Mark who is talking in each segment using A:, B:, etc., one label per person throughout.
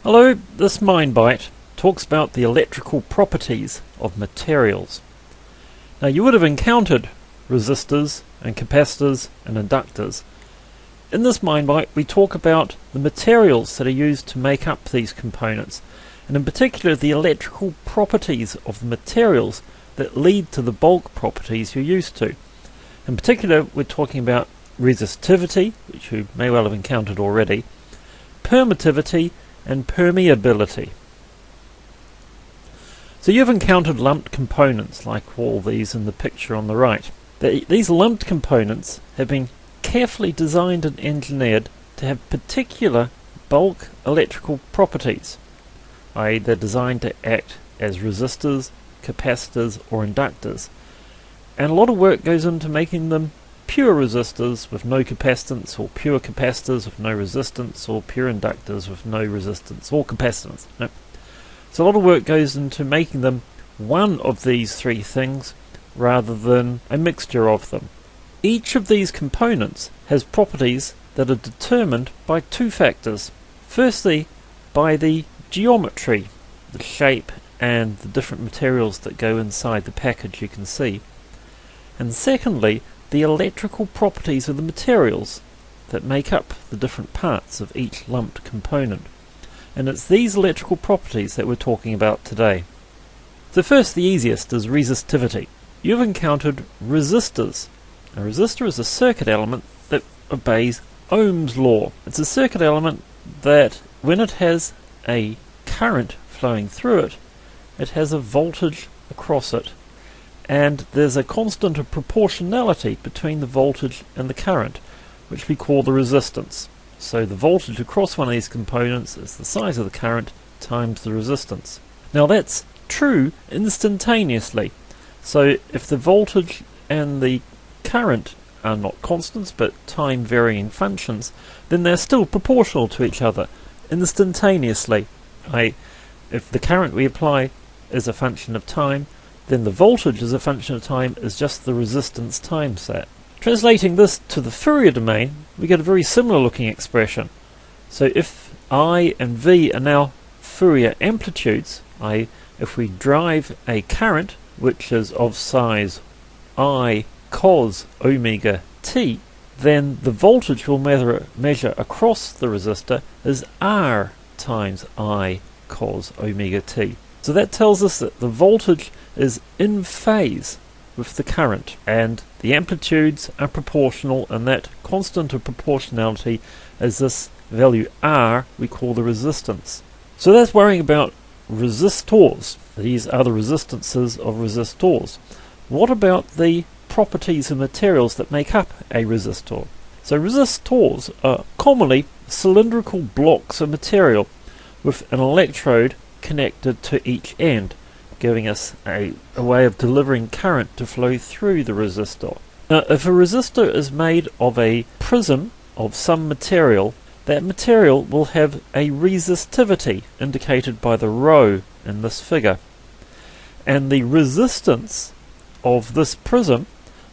A: Hello, this MindBite talks about the electrical properties of materials. Now you would have encountered resistors and capacitors and inductors. In this MindBite we talk about the materials that are used to make up these components, and in particular the electrical properties of the materials that lead to the bulk properties you're used to. In particular we're talking about resistivity, which you may well have encountered already, permittivity and permeability. So you've encountered lumped components like all these in the picture on the right. These lumped components have been carefully designed and engineered to have particular bulk electrical properties, i.e. they're designed to act as resistors, capacitors or inductors, and a lot of work goes into making them pure resistors with no capacitance, or pure capacitors with no resistance, or pure inductors with no resistance or capacitance. No. So a lot of work goes into making them one of these three things rather than a mixture of them. Each of these components has properties that are determined by two factors. Firstly, by the geometry, the shape and the different materials that go inside the package you can see. And secondly, the electrical properties of the materials that make up the different parts of each lumped component. And it's these electrical properties that we're talking about today. So first, the easiest is resistivity. You've encountered resistors. A resistor is a circuit element that obeys Ohm's law. It's a circuit element that when it has a current flowing through it, it has a voltage across it. And there's a constant of proportionality between the voltage and the current, which we call the resistance. So the voltage across one of these components is the size of the current times the resistance. Now that's true instantaneously. So if the voltage and the current are not constants but time varying functions, then they're still proportional to each other instantaneously. If the current we apply is a function of time, then the voltage as a function of time is just the resistance times that. Translating this to the Fourier domain, we get a very similar looking expression. So if I and V are now Fourier amplitudes, i.e. if we drive a current which is of size I cos omega t, then the voltage we'll measure across the resistor is R times I cos omega t. So that tells us that the voltage is in phase with the current, and the amplitudes are proportional, and that constant of proportionality is this value R we call the resistance. So that's worrying about resistors. These are the resistances of resistors. What about the properties of materials that make up a resistor? So resistors are commonly cylindrical blocks of material with an electrode connected to each end, giving us a way of delivering current to flow through the resistor. Now if a resistor is made of a prism of some material, that material will have a resistivity indicated by the rho in this figure, and the resistance of this prism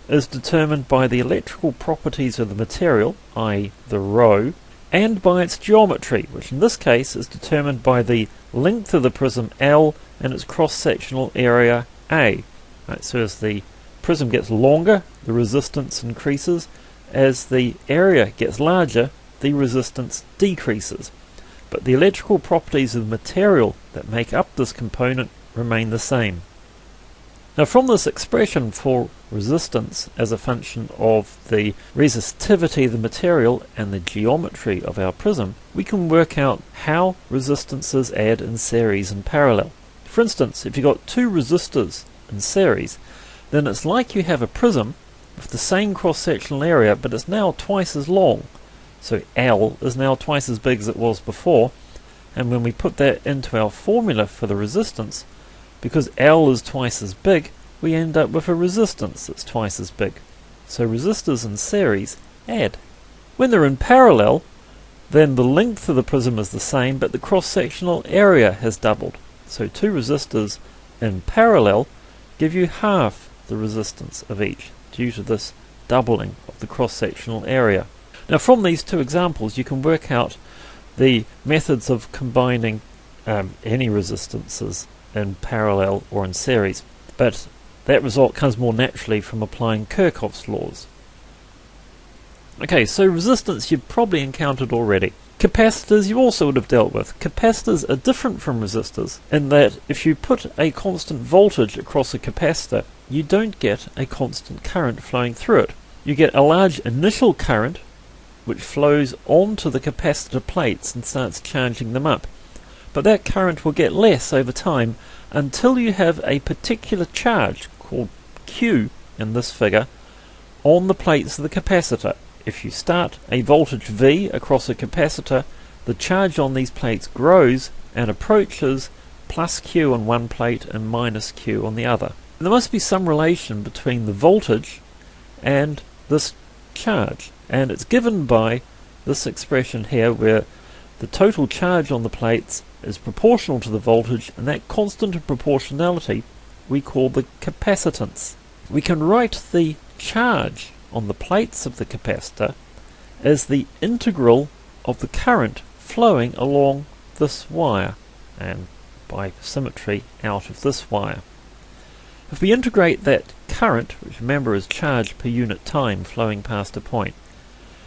A: is determined by the electrical properties of the material, i.e. the rho, and by its geometry, which in this case is determined by the length of the prism L and its cross-sectional area A. Right, so as the prism gets longer, the resistance increases. As the area gets larger, the resistance decreases. But the electrical properties of the material that make up this component remain the same. Now from this expression for resistance as a function of the resistivity of the material and the geometry of our prism, we can work out how resistances add in series and parallel. For instance, if you've got two resistors in series, then it's like you have a prism with the same cross-sectional area, but it's now twice as long. So L is now twice as big as it was before, and when we put that into our formula for the resistance, because L is twice as big, we end up with a resistance that's twice as big. So resistors in series add. When they're in parallel, then the length of the prism is the same, but the cross-sectional area has doubled. So two resistors in parallel give you half the resistance of each due to this doubling of the cross-sectional area. Now from these two examples you can work out the methods of combining any resistances in parallel or in series, but that result comes more naturally from applying Kirchhoff's laws. Okay, so resistance you've probably encountered already. Capacitors you also would have dealt with. Capacitors are different from resistors in that if you put a constant voltage across a capacitor, you don't get a constant current flowing through it. You get a large initial current which flows onto the capacitor plates and starts charging them up. But that current will get less over time until you have a particular charge called Q in this figure on the plates of the capacitor. If you start a voltage V across a capacitor, the charge on these plates grows and approaches plus Q on one plate and minus Q on the other. There must be some relation between the voltage and this charge, and it's given by this expression here where the total charge on the plates is proportional to the voltage, and that constant of proportionality we call the capacitance. We can write the charge on the plates of the capacitor as the integral of the current flowing along this wire and by symmetry out of this wire. If we integrate that current, which remember is charge per unit time flowing past a point,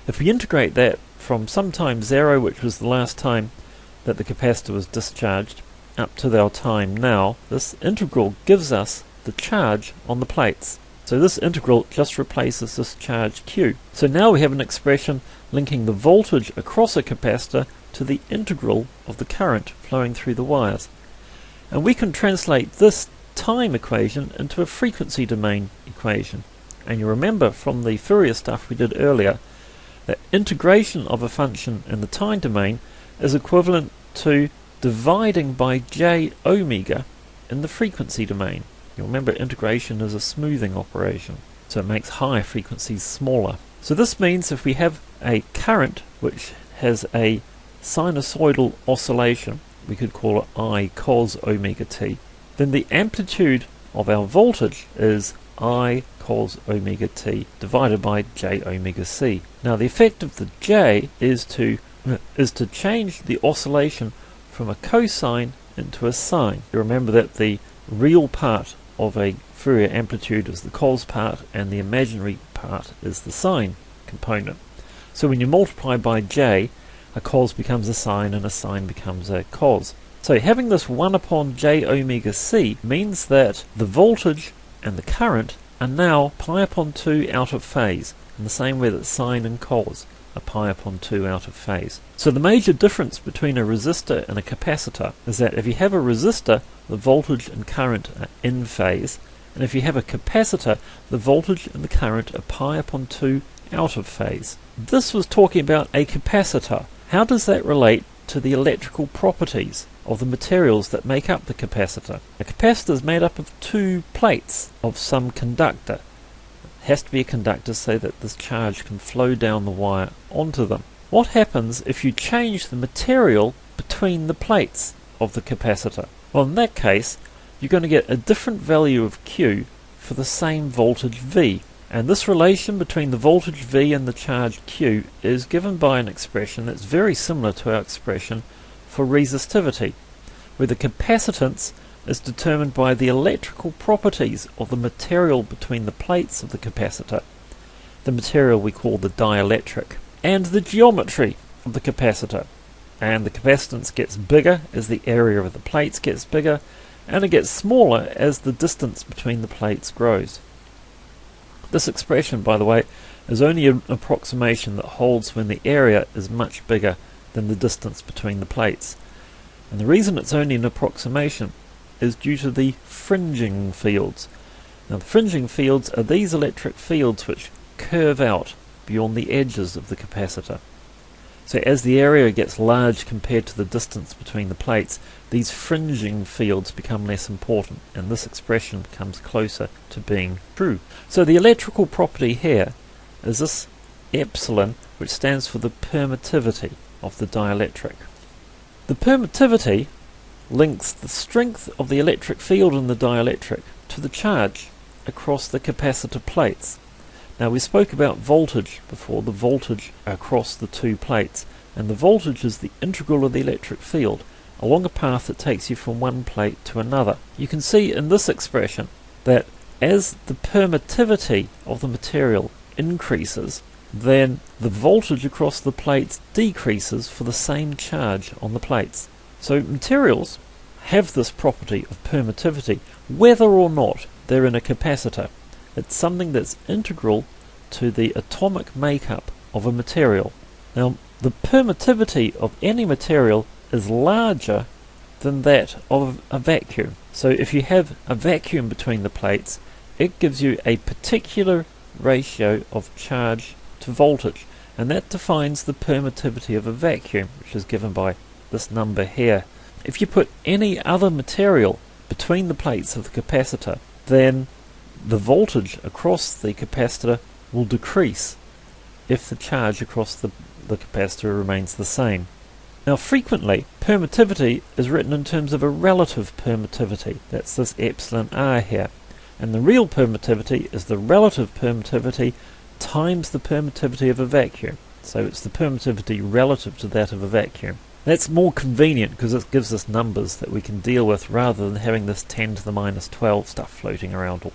A: if we integrate that from some time 0, which was the last time that the capacitor was discharged, up to our time now, this integral gives us the charge on the plates. So this integral just replaces this charge Q. So now we have an expression linking the voltage across a capacitor to the integral of the current flowing through the wires. And we can translate this time equation into a frequency domain equation. And you remember from the Fourier stuff we did earlier that integration of a function in the time domain is equivalent to dividing by j omega in the frequency domain. You'll remember integration is a smoothing operation, so it makes higher frequencies smaller. So this means if we have a current which has a sinusoidal oscillation, we could call it I cos omega t, then the amplitude of our voltage is I cos omega t divided by j omega c. Now the effect of the j is to change the oscillation from a cosine into a sine. You remember that the real part of a Fourier amplitude is the cos part and the imaginary part is the sine component. So when you multiply by j, a cos becomes a sine and a sine becomes a cos. So having this 1 upon j omega c means that the voltage and the current are now pi upon 2 out of phase, in the same way that sine and cos are pi upon 2 out of phase. So the major difference between a resistor and a capacitor is that if you have a resistor, the voltage and current are in phase, and if you have a capacitor, the voltage and the current are pi upon 2 out of phase. This was talking about a capacitor. How does that relate to the electrical properties of the materials that make up the capacitor? A capacitor is made up of two plates of some conductor. It has to be a conductor so that this charge can flow down the wire onto them. What happens if you change the material between the plates of the capacitor? Well, in that case, you're going to get a different value of Q for the same voltage V. And this relation between the voltage V and the charge Q is given by an expression that's very similar to our expression for resistivity, where the capacitance is determined by the electrical properties of the material between the plates of the capacitor, the material we call the dielectric, and the geometry of the capacitor. And the capacitance gets bigger as the area of the plates gets bigger, and it gets smaller as the distance between the plates grows. This expression, by the way, is only an approximation that holds when the area is much bigger than the distance between the plates. And the reason it's only an approximation is due to the fringing fields. Now the fringing fields are these electric fields which curve out beyond the edges of the capacitor. So as the area gets large compared to the distance between the plates, these fringing fields become less important, and this expression comes closer to being true. So the electrical property here is this epsilon, which stands for the permittivity of the dielectric. The permittivity links the strength of the electric field in the dielectric to the charge across the capacitor plates. Now we spoke about voltage before, the voltage across the two plates. and the voltage is the integral of the electric field along a path that takes you from one plate to another. You can see in this expression that as the permittivity of the material increases, then the voltage across the plates decreases for the same charge on the plates. So materials have this property of permittivity whether or not they're in a capacitor. It's something that's integral to the atomic makeup of a material. Now, the permittivity of any material is larger than that of a vacuum. So if you have a vacuum between the plates, it gives you a particular ratio of charge to voltage, and that defines the permittivity of a vacuum, which is given by this number here. If you put any other material between the plates of the capacitor, then the voltage across the capacitor will decrease if the charge across the capacitor remains the same. Now, frequently permittivity is written in terms of a relative permittivity. That's this epsilon r here. And the real permittivity is the relative permittivity times the permittivity of a vacuum. So it's the permittivity relative to that of a vacuum. That's more convenient because it gives us numbers that we can deal with rather than having this 10 to the minus 12 stuff floating around.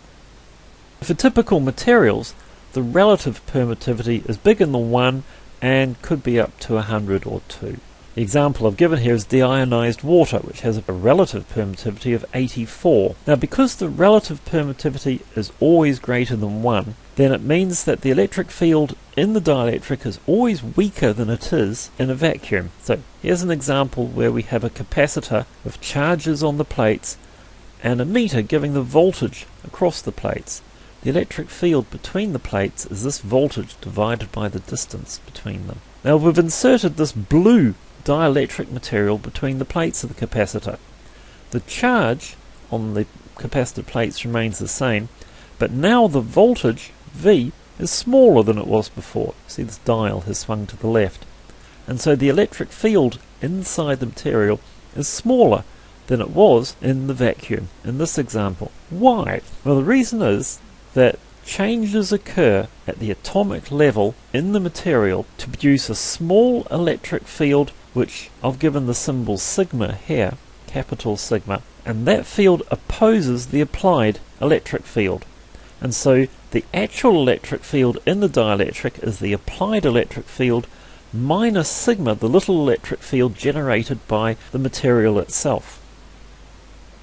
A: For typical materials, the relative permittivity is bigger than 1 and could be up to 100 or 2. The example I've given here is deionized water, which has a relative permittivity of 84. Now, because the relative permittivity is always greater than 1, then it means that the electric field in the dielectric is always weaker than it is in a vacuum. So here's an example where we have a capacitor with charges on the plates and a meter giving the voltage across the plates. The electric field between the plates is this voltage divided by the distance between them. Now, we've inserted this blue dielectric material between the plates of the capacitor. The charge on the capacitor plates remains the same, but now the voltage V is smaller than it was before. See, this dial has swung to the left, and so the electric field inside the material is smaller than it was in the vacuum in this example. Why? Well, the reason is that changes occur at the atomic level in the material to produce a small electric field, which I've given the symbol sigma here, capital sigma, and that field opposes the applied electric field. And so the actual electric field in the dielectric is the applied electric field minus sigma, the little electric field generated by the material itself.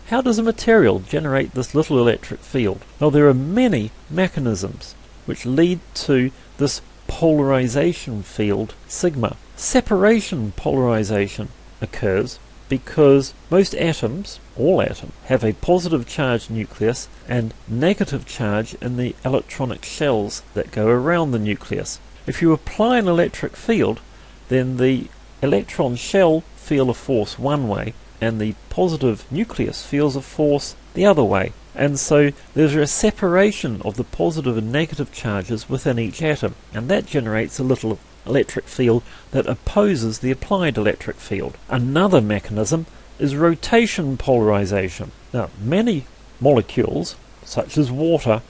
A: How does a material generate this little electric field? Well, there are many mechanisms which lead to this polarization field sigma. Separation polarization occurs because most atoms, all atoms, have a positive charge nucleus and negative charge in the electronic shells that go around the nucleus. If you apply an electric field, then the electron shell feel a force one way and the positive nucleus feels a force the other way. And so there's a separation of the positive and negative charges within each atom, and that generates a little electric field that opposes the applied electric field. Another mechanism is rotation polarization. Now, many molecules, such as water,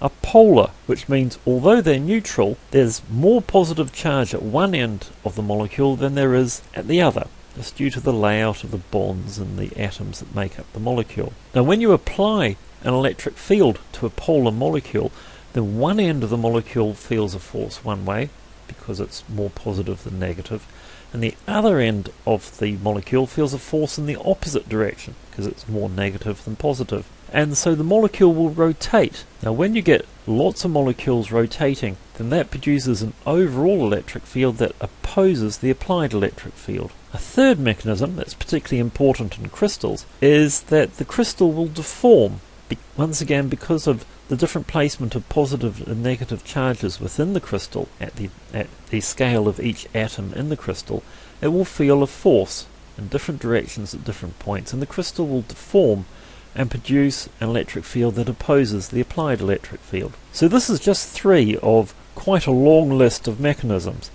A: are polar, which means although they're neutral, there's more positive charge at one end of the molecule than there is at the other. It's due to the layout of the bonds and the atoms that make up the molecule. Now, when you apply an electric field to a polar molecule, then one end of the molecule feels a force one way, because it's more positive than negative, and the other end of the molecule feels a force in the opposite direction, because it's more negative than positive. And so the molecule will rotate. Now, when you get lots of molecules rotating, then that produces an overall electric field that opposes the applied electric field. A third mechanism that's particularly important in crystals is that the crystal will deform, once again because of the different placement of positive and negative charges within the crystal at the scale of each atom in the crystal. It will feel a force in different directions at different points, and the crystal will deform and produce an electric field that opposes the applied electric field. So this is just three of quite a long list of mechanisms.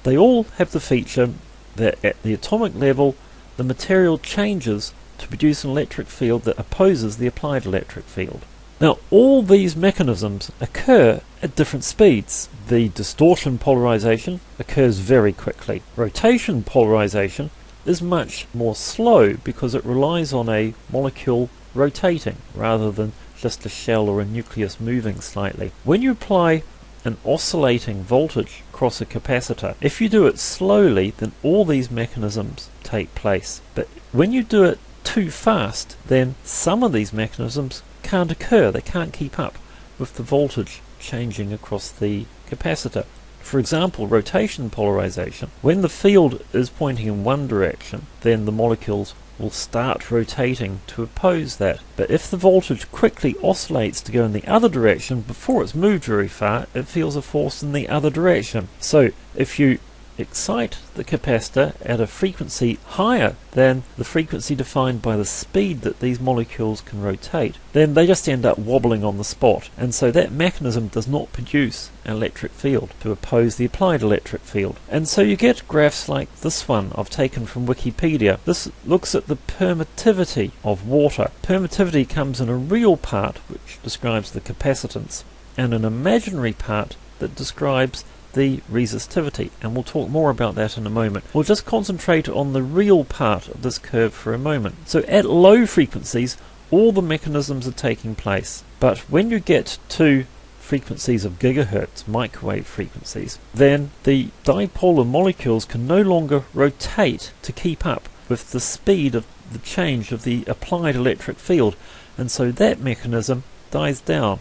A: They all have the feature that at the atomic level the material changes to produce an electric field that opposes the applied electric field. Now, all these mechanisms occur at different speeds. The distortion polarization occurs very quickly. Rotation polarization is much more slow because it relies on a molecule rotating rather than just a shell or a nucleus moving slightly. When you apply an oscillating voltage across a capacitor, if you do it slowly, then all these mechanisms take place. But when you do it too fast, then some of these mechanisms can't occur. They can't keep up with the voltage changing across the capacitor. For example, rotation polarization. When the field is pointing in one direction, then the molecules will start rotating to oppose that. But if the voltage quickly oscillates to go in the other direction before it's moved very far, it feels a force in the other direction. So if you excite the capacitor at a frequency higher than the frequency defined by the speed that these molecules can rotate, then they just end up wobbling on the spot, and so that mechanism does not produce an electric field to oppose the applied electric field. And so you get graphs like this one I've taken from Wikipedia. This looks at the permittivity of water. Permittivity comes in a real part which describes the capacitance and an imaginary part that describes the resistivity, and we'll talk more about that in a moment. We'll just concentrate on the real part of this curve for a moment. So at low frequencies, all the mechanisms are taking place, but when you get to frequencies of gigahertz, microwave frequencies, then the dipolar molecules can no longer rotate to keep up with the speed of the change of the applied electric field, and so that mechanism dies down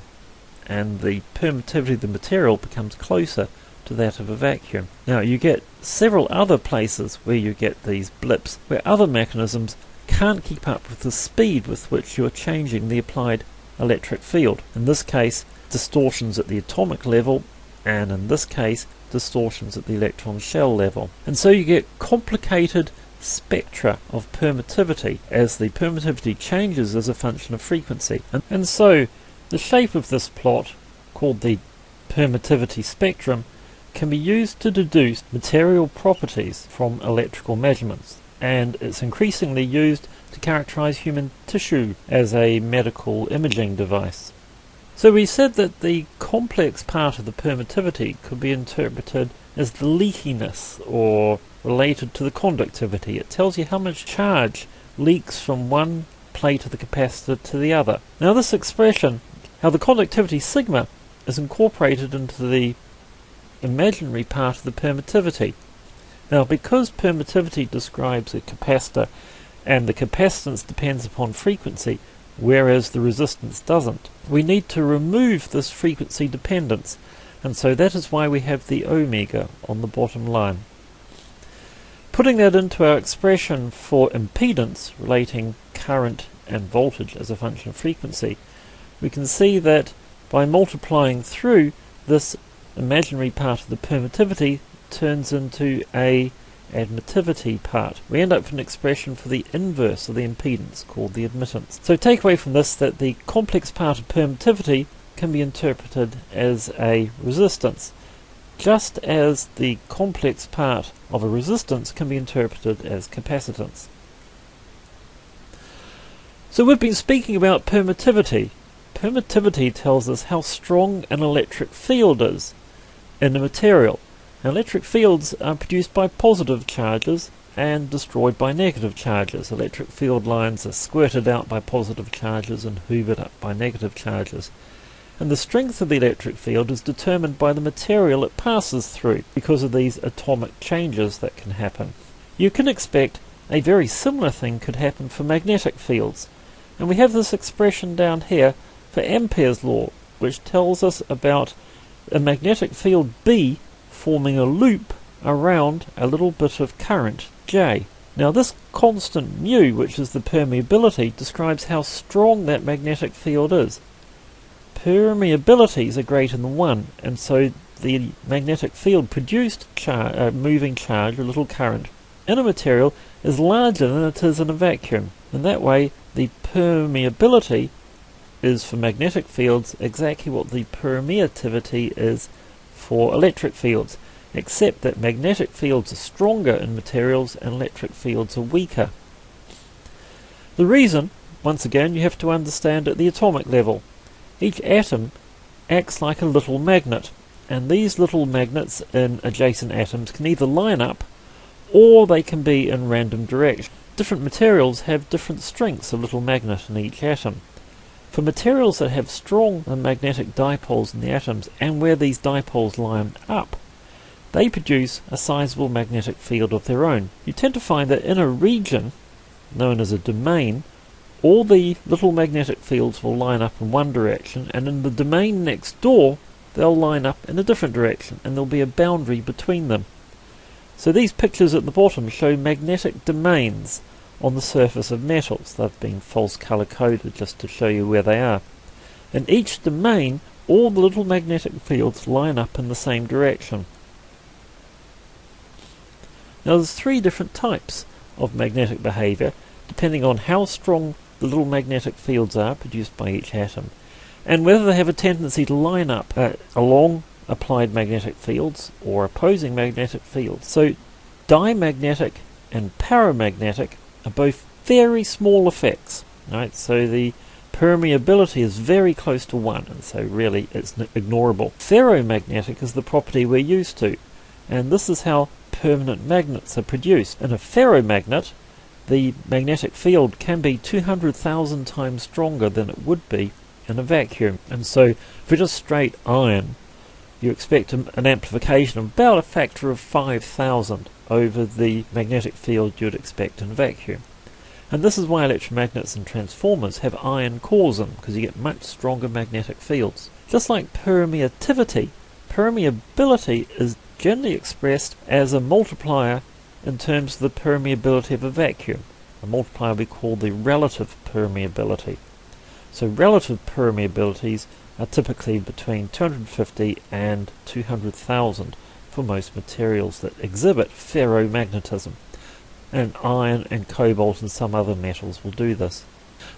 A: and the permittivity of the material becomes closer to that of a vacuum. Now you get several other places where you get these blips, where other mechanisms can't keep up with the speed with which you're changing the applied electric field. In this case, distortions at the atomic level, and in this case, distortions at the electron shell level. And so you get complicated spectra of permittivity as the permittivity changes as a function of frequency. And so the shape of this plot, called the permittivity spectrum, can be used to deduce material properties from electrical measurements, and it's increasingly used to characterize human tissue as a medical imaging device. So we said that the complex part of the permittivity could be interpreted as the leakiness, or related to the conductivity. It tells you how much charge leaks from one plate of the capacitor to the other. Now this expression, how the conductivity sigma is incorporated into the imaginary part of the permittivity. Now because permittivity describes a capacitor and the capacitance depends upon frequency, whereas the resistance doesn't, we need to remove this frequency dependence, and so that is why we have the omega on the bottom line. Putting that into our expression for impedance relating current and voltage as a function of frequency, we can see that by multiplying through, this imaginary part of the permittivity turns into a admittivity part. We end up with an expression for the inverse of the impedance called the admittance. So take away from this that the complex part of permittivity can be interpreted as a resistance, just as the complex part of a resistance can be interpreted as capacitance. So we've been speaking about permittivity. Permittivity tells us how strong an electric field is in a material. Now, electric fields are produced by positive charges and destroyed by negative charges. Electric field lines are squirted out by positive charges and hoovered up by negative charges. And the strength of the electric field is determined by the material it passes through because of these atomic changes that can happen. You can expect a very similar thing could happen for magnetic fields. And we have this expression down here for Ampere's law, which tells us about a magnetic field B forming a loop around a little bit of current J. Now this constant mu, which is the permeability, describes how strong that magnetic field is. Permeabilities are greater than 1, and so the magnetic field produced moving charge, or little current, in a material is larger than it is in a vacuum. And that way the permeability is for magnetic fields exactly what the permittivity is for electric fields, except that magnetic fields are stronger in materials and electric fields are weaker. The reason, once again, you have to understand at the atomic level. Each atom acts like a little magnet, and these little magnets in adjacent atoms can either line up or they can be in random direction. Different materials have different strengths of little magnet in each atom. For materials that have strong magnetic dipoles in the atoms and where these dipoles line up, they produce a sizable magnetic field of their own. You tend to find that in a region known as a domain, all the little magnetic fields will line up in one direction, and in the domain next door they'll line up in a different direction, and there'll be a boundary between them. So these pictures at the bottom show magnetic domains on the surface of metals. They've been false color coded just to show you where they are. In each domain, all the little magnetic fields line up in the same direction. Now there's three different types of magnetic behavior depending on how strong the little magnetic fields are produced by each atom, and whether they have a tendency to line up along applied magnetic fields or opposing magnetic fields. So diamagnetic and paramagnetic are both very small effects, right? So the permeability is very close to 1, and so really it's ignorable. Ferromagnetic is the property we're used to, and this is how permanent magnets are produced. In a ferromagnet, the magnetic field can be 200,000 times stronger than it would be in a vacuum. And so for just straight iron, you expect an amplification of about a factor of 5,000 over the magnetic field you'd expect in a vacuum. And this is why electromagnets and transformers have iron cores in them, because you get much stronger magnetic fields. Just like permeability is generally expressed as a multiplier in terms of the permeability of a vacuum. A multiplier we call the relative permeability. So relative permeabilities are typically between 250 and 200,000 for most materials that exhibit ferromagnetism. And iron and cobalt and some other metals will do this.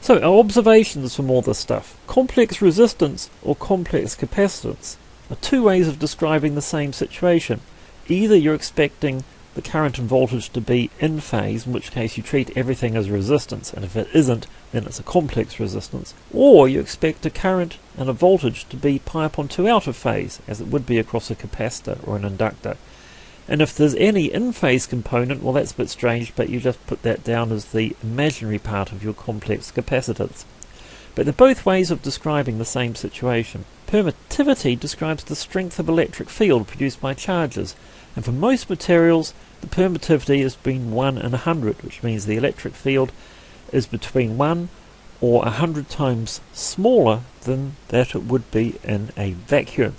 A: So our observations from all this stuff. Complex resistance or complex capacitance are two ways of describing the same situation. Either you're expecting the current and voltage to be in phase, in which case you treat everything as resistance, and if it isn't, then it's a complex resistance, or you expect a current and a voltage to be pi upon 2 out of phase, as it would be across a capacitor or an inductor. And if there's any in-phase component, well, that's a bit strange, but you just put that down as the imaginary part of your complex capacitance. But they're both ways of describing the same situation. Permittivity describes the strength of electric field produced by charges, and for most materials the permittivity has been 1 in 100, which means the electric field is between 1 or 100 times smaller than that it would be in a vacuum.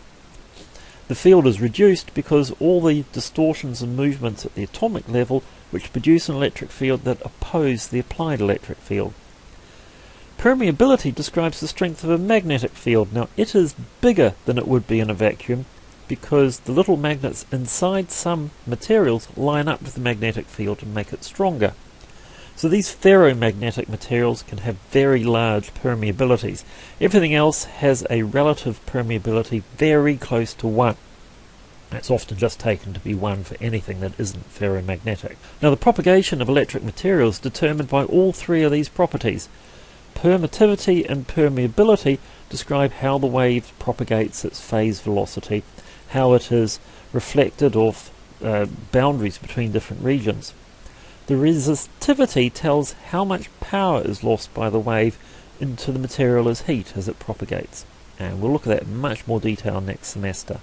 A: The field is reduced because all the distortions and movements at the atomic level which produce an electric field that oppose the applied electric field. Permeability describes the strength of a magnetic field. Now it is bigger than it would be in a vacuum because the little magnets inside some materials line up with the magnetic field and make it stronger. So these ferromagnetic materials can have very large permeabilities. Everything else has a relative permeability very close to 1. That's often just taken to be 1 for anything that isn't ferromagnetic. Now the propagation of electric materials is determined by all three of these properties. Permittivity and permeability describe how the wave propagates its phase velocity, how it is reflected off boundaries between different regions. The resistivity tells how much power is lost by the wave into the material as heat as it propagates. And we'll look at that in much more detail next semester.